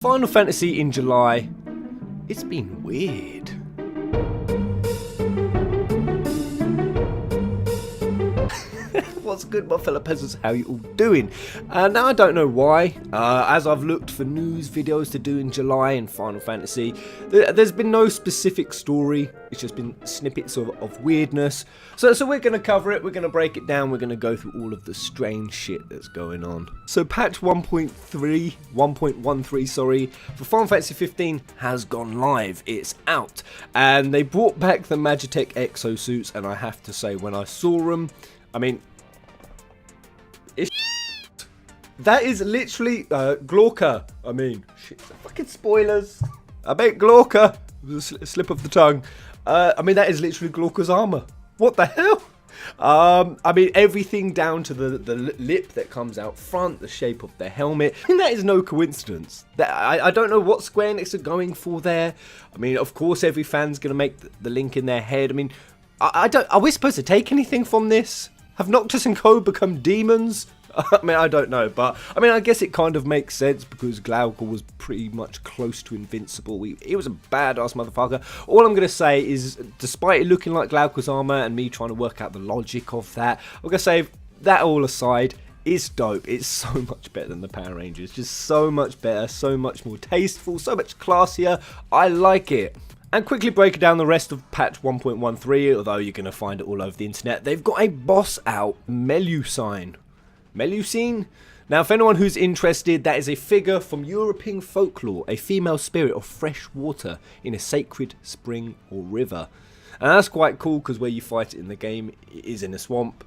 Final Fantasy in July, it's been weird. What's good, my fellow peasants? How you all doing? Now I don't know why, as I've looked for news videos to do in July in Final Fantasy, there's been no specific story, it's just been snippets of weirdness. So we're going to cover it, we're going to break it down, we're going to go through all of the strange shit that's going on. So patch 1.13, sorry, for Final Fantasy 15 has gone live, it's out. And they brought back the Magitech exosuits, and I have to say, when I saw them, I mean, that is literally Glauca. I mean, shit, fucking spoilers. I bet Glauca. Slip of the tongue. I mean, that is literally Glauca's armor. What the hell? I mean, everything down to the lip that comes out front, the shape of the helmet. I mean, that is no coincidence. I don't know what Square Enix are going for there. I mean, of course, every fan's gonna make the link in their head. I mean, are we supposed to take anything from this? Have Noctis and Co become demons? I mean, I don't know, but I mean, I guess it kind of makes sense because Glauca was pretty much close to invincible. He was a badass motherfucker. All I'm going to say is, despite it looking like Glauca's armor and me trying to work out the logic of that, I'm going to say, that all aside, it's dope. It's so much better than the Power Rangers. Just so much better, so much more tasteful, so much classier. I like it. And quickly breaking down the rest of patch 1.13, although you're going to find it all over the internet, they've got a boss out, Melusine. Melusine? Now, for anyone who's interested, that is a figure from European folklore, a female spirit of fresh water in a sacred spring or river. And that's quite cool because where you fight it in the game is in a swamp.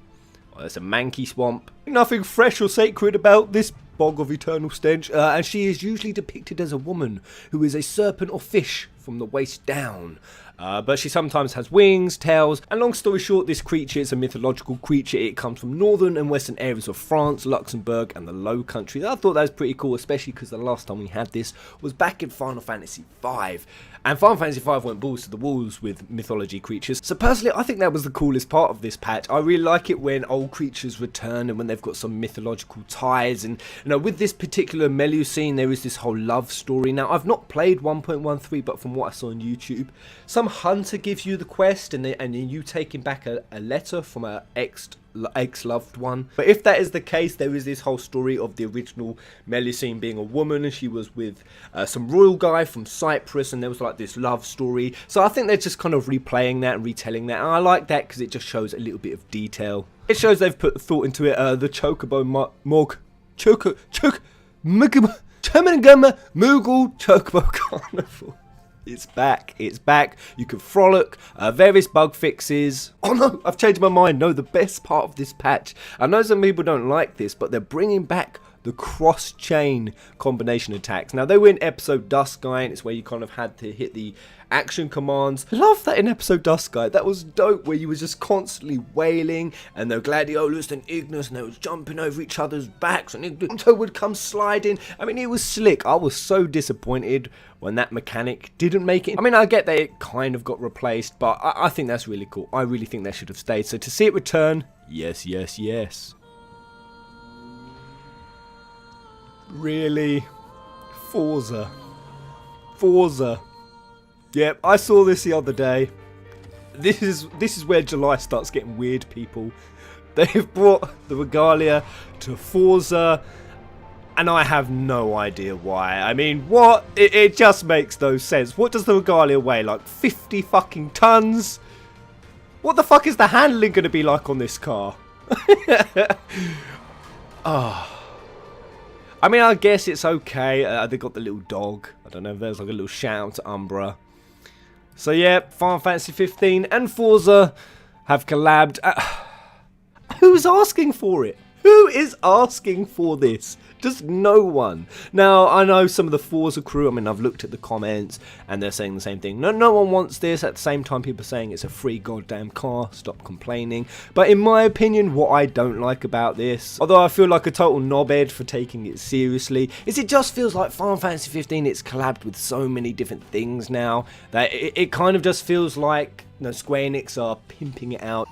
Well, it's a manky swamp. Nothing fresh or sacred about this bog of eternal stench, and she is usually depicted as a woman who is a serpent or fish from the waist down. But she sometimes has wings, tails, and long story short, this creature is a mythological creature. It comes from northern and western areas of France, Luxembourg, and the Low Countries. I thought that was pretty cool, especially because the last time we had this was back in Final Fantasy V. And Final Fantasy V went balls to the walls with mythology creatures. So personally, I think that was the coolest part of this patch. I really like it when old creatures return and when they've got some mythological ties. And you know, with this particular Melusine, there is this whole love story. Now, I've not played 1.13, but from what I saw on YouTube, some hunter gives you the quest, and then you taking back a letter from an ex-loved one. But if that is the case, there is this whole story of the original Melusine being a woman, and she was with some royal guy from Cyprus, and there was like this love story. So I think they're just kind of replaying that and retelling that, and I like that because it just shows a little bit of detail. It shows they've put thought into it. The Chocobo Moogle Chocobo Carnival. It's back, it's back. You can frolic, various bug fixes. Oh no, I've changed my mind. No, the best part of this patch, I know some people don't like this, but they're bringing back the cross-chain combination attacks. Now, they were in episode Dusky, and it's where you kind of had to hit the action commands. I love that in episode Dusky. That was dope, where you were just constantly wailing, and the Gladiolus and Ignis, and they was jumping over each other's backs, and Ignis would come sliding. I mean, it was slick. I was so disappointed when that mechanic didn't make it. I mean, I get that it kind of got replaced, but I think that's really cool. I really think that should have stayed. So to see it return, yes, yes, yes. Really? Forza. Yep, I saw this the other day. This is where July starts getting weird, people. They've brought the Regalia to Forza, and I have no idea why. I mean, what? It just makes no sense. What does the Regalia weigh? Like 50 fucking tons? What the fuck is the handling going to be like on this car? Ah. I mean, I guess it's okay. They got the little dog. I don't know if there's like a little shout out to Umbra. So yeah, Final Fantasy 15 and Forza have collabed. Who's asking for it? Who is asking for this? Just no one. Now, I know some of the Forza crew, I mean, I've looked at the comments, and they're saying the same thing. No one wants this. At the same time, people are saying it's a free goddamn car. Stop complaining. But in my opinion, what I don't like about this, although I feel like a total knobhead for taking it seriously, is it just feels like Final Fantasy 15, it's collabed with so many different things now, that it kind of just feels like, you know, Square Enix are pimping it out.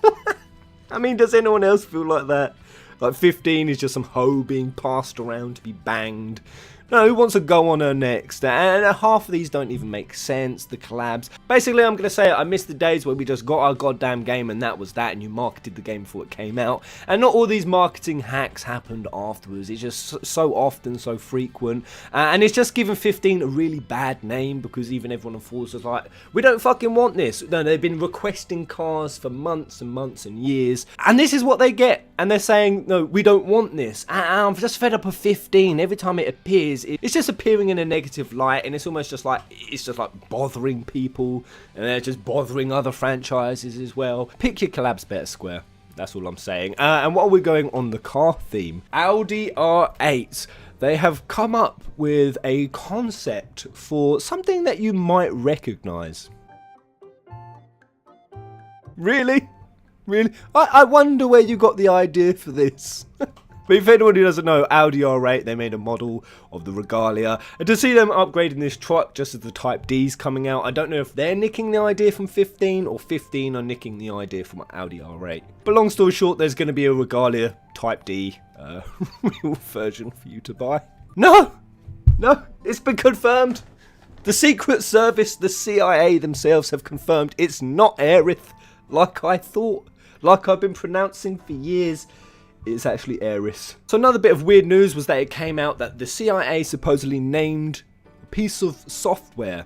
I mean, does anyone else feel like that? Like 15 is just some hoe being passed around to be banged. No, who wants to go on her next? And half of these don't even make sense, the collabs. Basically, I'm going to say I miss the days where we just got our goddamn game and that was that, and you marketed the game before it came out. And not all these marketing hacks happened afterwards. It's just so often, so frequent. And it's just given 15 a really bad name, because even everyone on Forza is like, we don't fucking want this. No, they've been requesting cars for months and months and years. And this is what they get. And they're saying, no, we don't want this. And I'm just fed up of 15. Every time it appears, it's just appearing in a negative light, and it's almost just like, it's just like bothering people, and they're just bothering other franchises as well. Pick your collabs better, Square. That's all I'm saying. And while we're going on the car theme, Audi R8, they have come up with a concept for something that you might recognize. Really? Really? I wonder where you got the idea for this. But if anyone who doesn't know, Audi R8, they made a model of the Regalia. And to see them upgrading this truck just as the Type D's coming out, I don't know if they're nicking the idea from 15 or 15 are nicking the idea from Audi R8. But long story short, there's going to be a Regalia Type D real version for you to buy. No! No! It's been confirmed! The Secret Service, the CIA themselves have confirmed it's not Aerith, like I thought. Like I've been pronouncing for years. It's actually Aeris. So another bit of weird news was that it came out that the CIA supposedly named a piece of software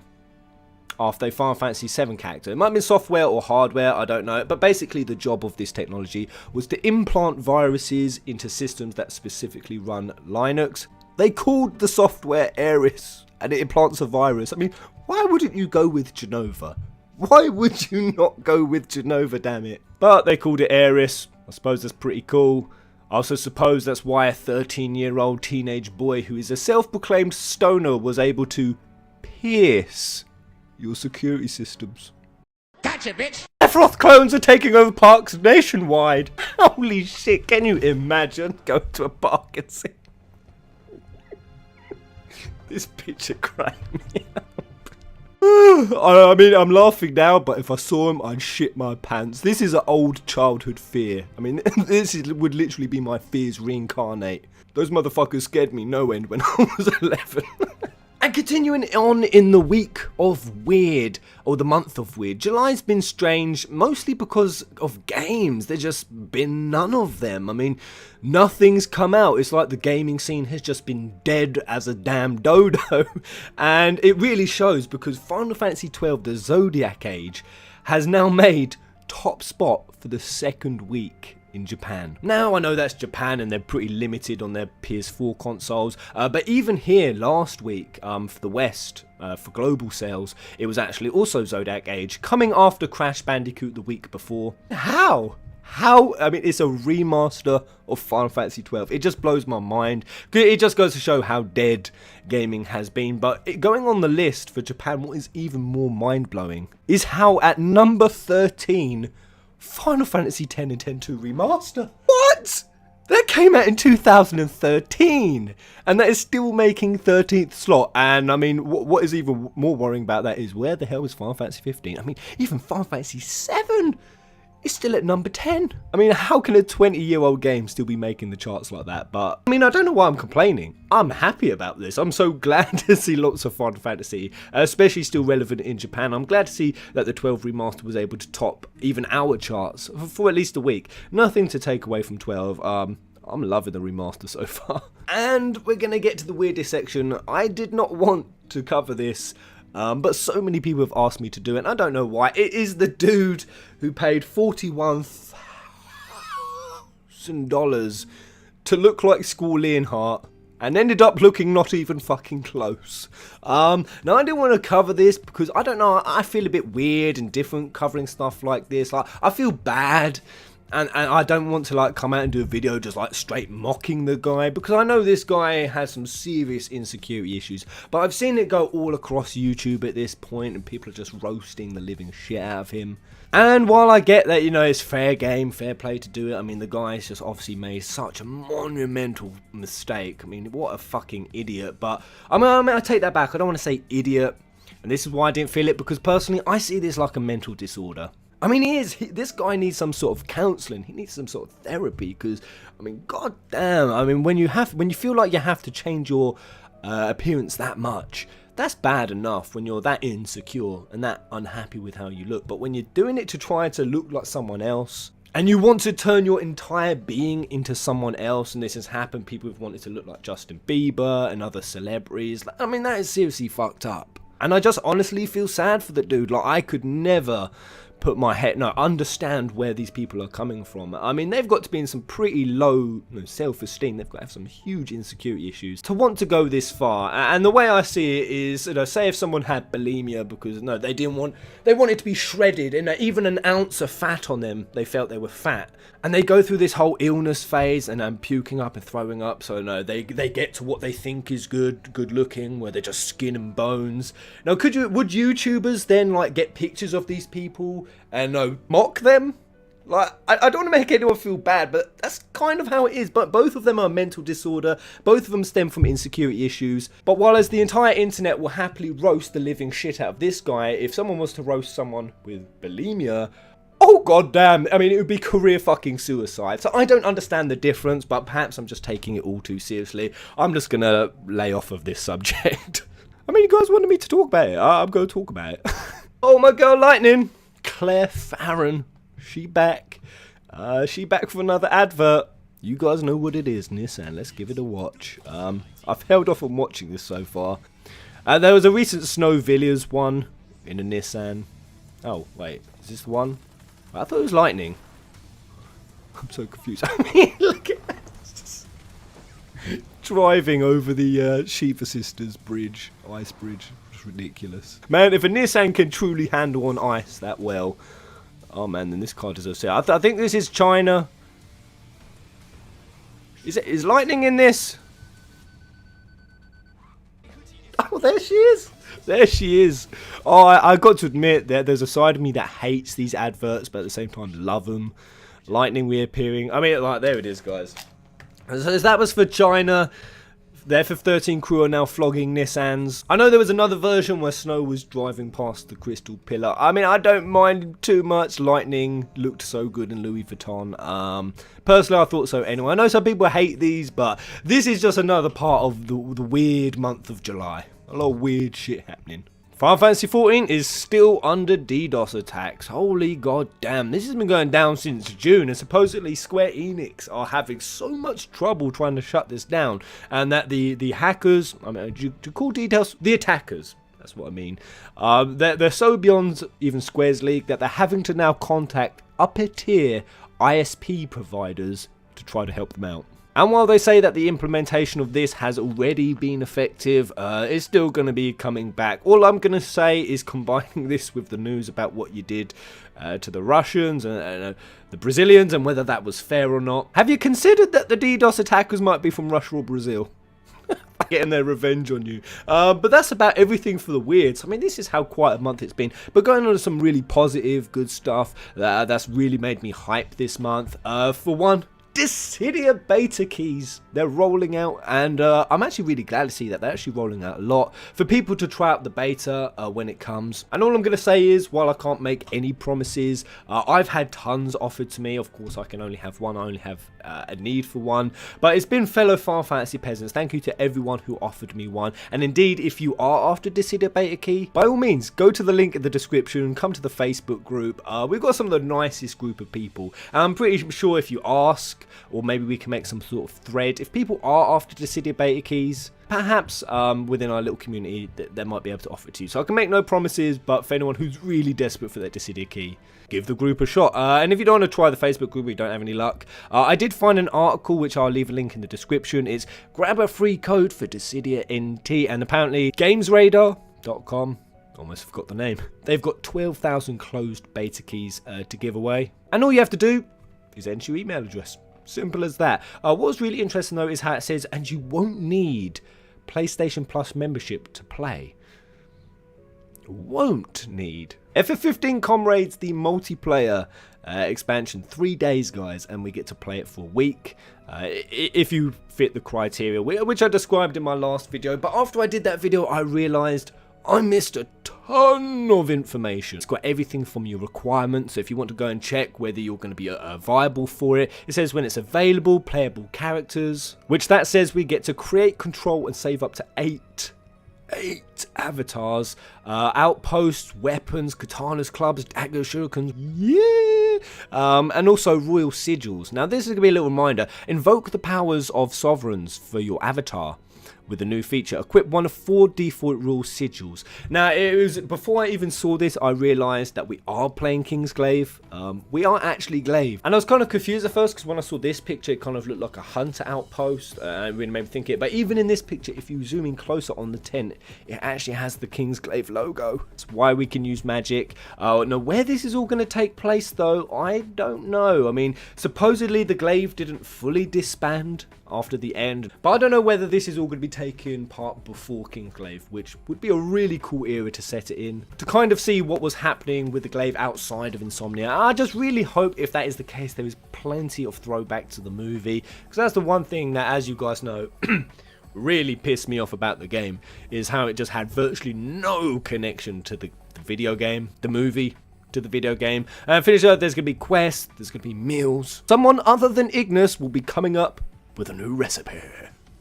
after a Final Fantasy VII character. It might have been software or hardware, I don't know. But basically the job of this technology was to implant viruses into systems that specifically run Linux. They called the software Aeris, and it implants a virus. I mean, why wouldn't you go with Genova? Why would you not go with Genova, damn it? But they called it Aeris. I suppose that's pretty cool. I also suppose that's why a 13-year-old teenage boy who is a self-proclaimed stoner was able to pierce your security systems. Gotcha, bitch! Azeroth clones are taking over parks nationwide. Holy shit, can you imagine going to a park and see this picture cracked me up. I mean, I'm laughing now, but if I saw him, I'd shit my pants. This is an old childhood fear. I mean, would literally be my fears reincarnate. Those motherfuckers scared me no end when I was 11. And continuing on in the week of weird, or the month of weird, July's been strange, mostly because of games. There's just been none of them. I mean, nothing's come out. It's like the gaming scene has just been dead as a damn dodo. And it really shows, because Final Fantasy XII, the Zodiac Age, has now made top spot for the second week in Japan. Now, I know that's Japan and they're pretty limited on their PS4 consoles, but even here last week for the West, for global sales, it was actually also Zodiac Age, coming after Crash Bandicoot the week before. How? I mean, it's a remaster of Final Fantasy XII. It just blows my mind. It just goes to show how dead gaming has been. But going on the list for Japan, what is even more mind-blowing is how at number 13, Final Fantasy X and X-2 Remaster. What? That came out in 2013, and that is still making 13th slot. And I mean, what is even more worrying about that is, where the hell is Final Fantasy 15? I mean, even Final Fantasy 7 is still at number 10. I mean, how can a 20-year-old game still be making the charts like that? But I mean, I don't know why I'm complaining. I'm happy about this. I'm so glad to see lots of Final Fantasy, especially still relevant in Japan. I'm glad to see that the 12 remaster was able to top even our charts for at least a week. Nothing to take away from 12. I'm loving the remaster so far. And we're gonna get to the weirdest section. I did not want to cover this, but so many people have asked me to do it, and I don't know why. It is the dude who paid $41,000 to look like Squall Leonhardt and ended up looking not even fucking close. Now, I didn't want to cover this because, I don't know, I feel a bit weird and different covering stuff like this. Like, I feel bad. And I don't want to like come out and do a video just like straight mocking the guy, because I know this guy has some serious insecurity issues, but I've seen it go all across YouTube at this point and people are just roasting the living shit out of him. And while I get that, you know, it's fair game, fair play to do it, I mean, the guy's just obviously made such a monumental mistake. I mean, what a fucking idiot. But I mean, I take that back. I don't want to say idiot, and this is why I didn't feel it, because personally I see this like a mental disorder. I mean, this guy needs some sort of counselling. He needs some sort of therapy, because, I mean, god damn. I mean, when you feel like you have to change your appearance that much, that's bad enough when you're that insecure and that unhappy with how you look. But when you're doing it to try to look like someone else, and you want to turn your entire being into someone else, and this has happened, people have wanted to look like Justin Bieber and other celebrities. I mean, that is seriously fucked up. And I just honestly feel sad for the dude. Like, I could never put my head, understand where these people are coming from. I mean, they've got to be in some pretty low self-esteem. They've got to have some huge insecurity issues to want to go this far. And the way I see it is, say if someone had bulimia because they wanted to be shredded, and even an ounce of fat on them, they felt they were fat, and they go through this whole illness phase and puking up and throwing up. So they get to what they think is good looking, where they're just skin and bones. Now, would YouTubers then like get pictures of these people and mock them? Like, I don't want to make anyone feel bad, but that's kind of how it is. But both of them are mental disorder. Both of them stem from insecurity issues. But while as the entire internet will happily roast the living shit out of this guy, if someone was to roast someone with bulimia, oh goddamn, I mean, it would be career fucking suicide. So I don't understand the difference, but perhaps I'm just taking it all too seriously. I'm just gonna lay off of this subject. I mean, you guys wanted me to talk about it. I'm gonna talk about it. Oh, my girl Lightning, Claire Farron, she back. She back for another advert. You guys know what it is, Nissan. Let's give it a watch. I've held off on watching this so far. There was a recent Snow Villiers one in a Nissan. Oh, wait, is this the one? I thought it was Lightning. I'm so confused. I mean, look at this. Driving over the Shiva Sisters bridge, ice bridge. It's ridiculous. Man, if a Nissan can truly handle on ice that well, oh man, then this car deserves it. I think this is China. Is Lightning in this? Oh, there she is. There she is. Oh, I got to admit that there's a side of me that hates these adverts, but at the same time love them. Lightning reappearing. I mean, like, there it is, guys. So that was for China. The FF13 crew are now flogging Nissans. I know there was another version where Snow was driving past the crystal pillar. I mean, I don't mind too much. Lightning looked so good in Louis Vuitton. Personally, I thought so anyway. I know some people hate these, but this is just another part of the weird month of July. A lot of weird shit happening. Final Fantasy XIV is still under DDoS attacks. Holy goddamn, this has been going down since June, and supposedly Square Enix are having so much trouble trying to shut this down, and that the hackers, I mean, to call details, the attackers, that's what I mean, they're so beyond even Square's league that they're having to now contact upper tier ISP providers to try to help them out. And while they say that the implementation of this has already been effective, it's still going to be coming back. All I'm going to say is combining this with the news about what you did to the Russians and the Brazilians and whether that was fair or not. Have you considered that the DDoS attackers might be from Russia or Brazil? Getting their revenge on you. But that's about everything for the weirds. I mean, this is how quiet a month it's been. But going on to some really positive, good stuff that's really made me hype this month. For one, Dissidia beta keys, they're rolling out, and I'm actually really glad to see that they're actually rolling out a lot for people to try out the beta when it comes. And all I'm going to say is, while I can't make any promises, I've had tons offered to me. Of course, I can only have one. I only have a need for one, but it's been fellow Final Fantasy peasants. Thank you to everyone who offered me one. And indeed, if you are after Dissidia beta key, by all means, go to the link in the description, come to the Facebook group. We've got some of the nicest group of people, and I'm pretty sure if you ask, or maybe we can make some sort of thread, if people are after Dissidia beta keys, perhaps within our little community they might be able to offer it to you. So I can make no promises, but for anyone who's really desperate for that Dissidia key, give the group a shot. And if you don't want to try the Facebook group, we don't have any luck, I did find an article which I'll leave a link in the description. It's grab a free code for Dissidia NT, and apparently gamesradar.com, almost forgot the name, they've got 12,000 closed beta keys to give away, and all you have to do is enter your email address. Simple as that. What was really interesting though is how it says, and you won't need PlayStation Plus membership to play. Won't need. FF15 Comrades, the multiplayer expansion, 3 days guys, and we get to play it for a week. If you fit the criteria, which I described in my last video. But after I did that video, I realised, I missed a ton of information. It's got everything from your requirements, so if you want to go and check whether you're going to be viable for it, it says when it's available, playable characters, which that says we get to create, control and save up to 8 avatars, outposts, weapons, katanas, clubs, daggers, shurikens, and also royal sigils. Now this is going to be a little reminder, invoke the powers of sovereigns for your avatar. With a new feature, equip one of 4 default royal sigils. Now, it was before I even saw this, I realised that we are playing Kingsglaive. We are actually Glaive. And I was kind of confused at first, because when I saw this picture, it kind of looked like a hunter outpost. It really made me think it. But even in this picture, if you zoom in closer on the tent, it actually has the Kingsglaive logo. That's why we can use magic. Now, where this is all going to take place, though, I don't know. I mean, supposedly the Glaive didn't fully disband after the end, but I don't know whether this is all going to be taken part before Kingsglaive, which would be a really cool era to set it in, to kind of see what was happening with the Glaive outside of Insomnia. I just really hope if that is the case, there is plenty of throwback to the movie, because that's the one thing that, as you guys know, really pissed me off about the game, is how it just had virtually no connection to the video game, the movie, to the video game. And finish up, there's going to be quests, there's going to be meals. Someone other than Ignis will be coming up with a new recipe.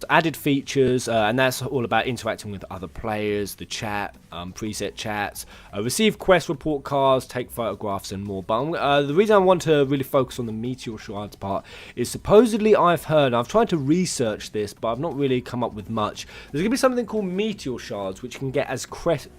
Added features, and that's all about interacting with other players, the chat, preset chats, receive quest report cards, take photographs and more. But the reason I want to really focus on the meteor shards part is supposedly I've tried to research this, but I've not really come up with much. There's going to be something called meteor shards, which you can get as quest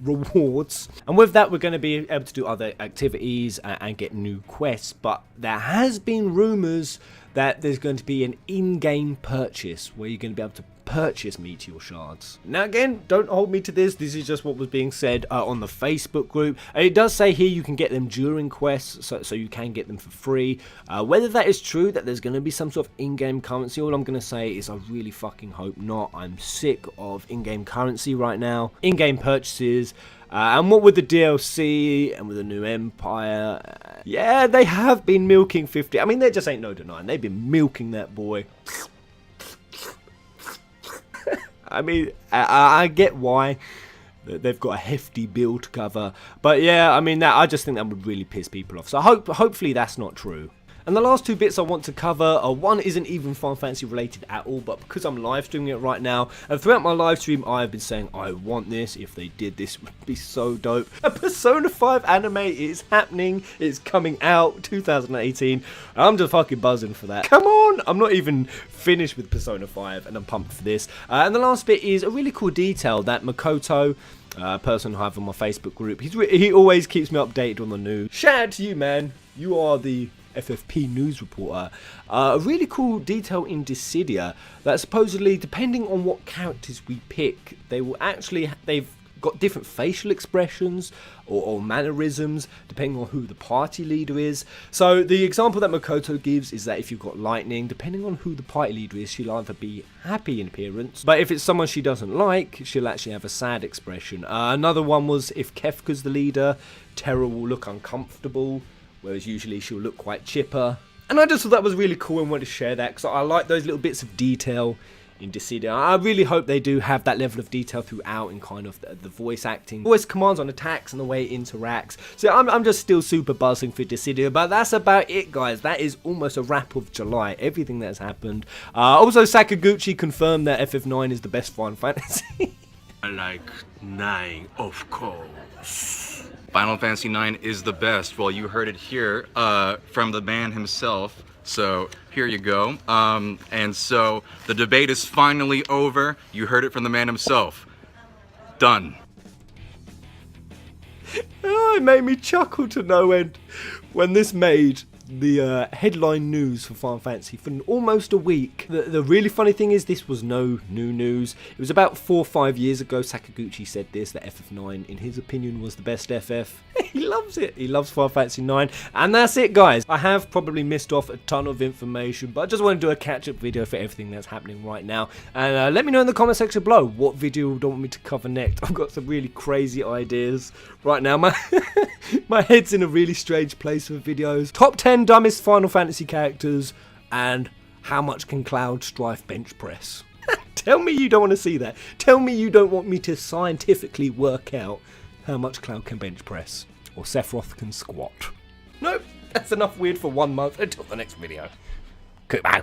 rewards, and with that we're going to be able to do other activities and get new quests. But there has been rumors that there's going to be an in-game purchase where you're going to be able to purchase meteor shards. Now again, don't hold me to this is just what was being said on the Facebook group. It does say here you can get them during quests, so you can get them for free. Whether that is true, that there's going to be some sort of in-game currency, all I'm going to say is I really fucking hope not. I'm sick of in-game currency right now. In-game purchases, and what with the DLC and with the new Empire, yeah, they have been milking 50. I mean, there just ain't no denying. They've been milking that boy. I mean, I get why they've got a hefty bill to cover, but yeah, I mean, I just think that would really piss people off. So hopefully that's not true. And the last 2 bits I want to cover, one isn't even Final Fantasy related at all, but because I'm live streaming it right now, and throughout my live stream I've been saying I want this. If they did this, it would be so dope. A Persona 5 anime is happening, it's coming out 2018. I'm just fucking buzzing for that. Come on, I'm not even finished with Persona 5 and I'm pumped for this. And the last bit is a really cool detail that Makoto, person who I have on my Facebook group, he always keeps me updated on the news. Shout out to you, man. You are the FFP news reporter. A really cool detail in Dissidia that supposedly, depending on what characters we pick, they've got different facial expressions or mannerisms depending on who the party leader is. So the example that Makoto gives is that if you've got Lightning, depending on who the party leader is, she'll either be happy in appearance, but if it's someone she doesn't like, she'll actually have a sad expression. Another one was if Kefka's the leader, Terra will look uncomfortable, whereas usually she'll look quite chipper. And I just thought that was really cool and wanted to share that, because I like those little bits of detail in Dissidia. I really hope they do have that level of detail throughout in kind of the voice acting, voice commands on attacks and the way it interacts. So I'm just still super buzzing for Dissidia, but that's about it, guys. That is almost a wrap of July, everything that's happened. Also, Sakaguchi confirmed that FF9 is the best Final Fantasy. I like 9, of course. Final Fantasy IX is the best. Well, you heard it here from the man himself. So here you go. And so the debate is finally over. You heard it from the man himself. Done. Oh, it made me chuckle to no end when this made the headline news for Final Fantasy for almost a week. The really funny thing is this was no new news. It was about 4 or 5 years ago Sakaguchi said this, that FF9 in his opinion was the best FF. He loves it. He loves Final Fantasy 9. And that's it, guys. I have probably missed off a ton of information, but I just want to do a catch-up video for everything that's happening right now. And let me know in the comment section below what video you want me to cover next. I've got some really crazy ideas right now. My head's in a really strange place for videos. Top 10 dumbest Final Fantasy characters, and how much can Cloud Strife bench press? Tell me you don't want to see that. Tell me you don't want me to scientifically work out how much Cloud can bench press or Sephiroth can squat. Nope, that's enough weird for 1 month. Until the next video. Goodbye.